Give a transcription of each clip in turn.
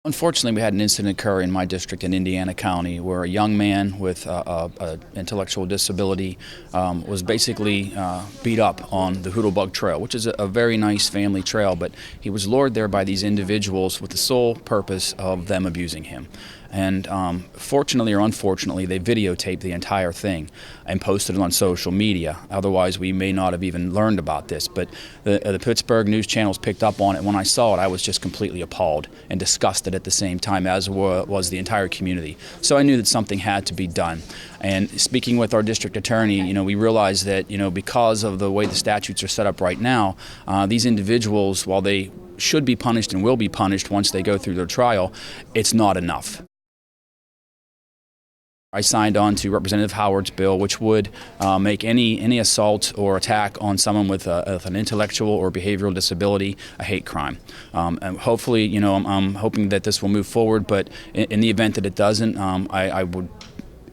Unfortunately, we had an incident occur in my district in Indiana County where a young man with an intellectual disability was basically beat up on the Hoodlebug Trail, which is a very nice family trail, but he was lured there by these individuals with the sole purpose of them abusing him. And fortunately or unfortunately, they videotaped the entire thing and posted it on social media. Otherwise, we may not have even learned about this. But the Pittsburgh news channels picked up on it. When I saw it, I was just completely appalled and disgusted at the same time, as was the entire community. So I knew that something had to be done. And speaking with our district attorney, we realized that, because of the way the statutes are set up right now, these individuals, while they should be punished and will be punished once they go through their trial, it's not enough. I signed on to Representative Howard's bill, which would make any assault or attack on someone with an intellectual or behavioral disability a hate crime. And hopefully, I'm hoping that this will move forward, but in the event that it doesn't, I would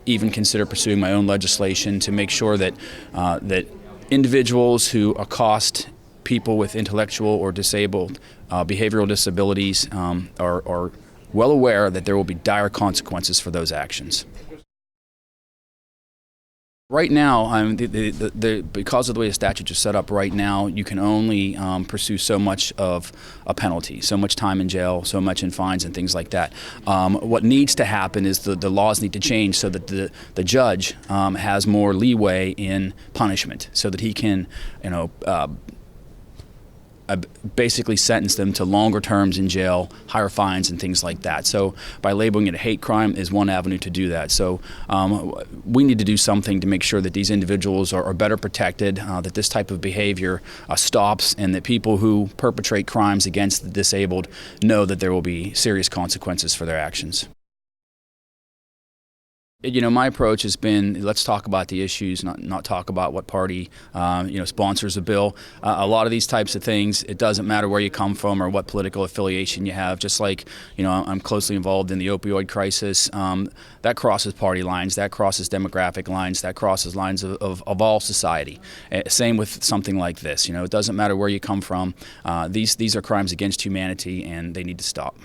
even consider pursuing my own legislation to make sure that that individuals who accost people with intellectual or disabled behavioral disabilities are well aware that there will be dire consequences for those actions. Right now, because of the way the statutes are set up right now, you can only pursue so much of a penalty, so much time in jail, so much in fines and things like that. What needs to happen is the laws need to change so that the judge has more leeway in punishment, so that he can, basically sentence them to longer terms in jail, higher fines, and things like that. So by labeling it a hate crime is one avenue to do that. So we need to do something to make sure that these individuals are better protected, that this type of behavior stops, and that people who perpetrate crimes against the disabled know that there will be serious consequences for their actions. My approach has been, let's talk about the issues, not talk about what party sponsors a bill. A lot of these types of things, it doesn't matter where you come from or what political affiliation you have. Just like, I'm closely involved in the opioid crisis. That crosses party lines, that crosses demographic lines, that crosses lines of all society. Same with something like this. It doesn't matter where you come from. These are crimes against humanity, and they need to stop.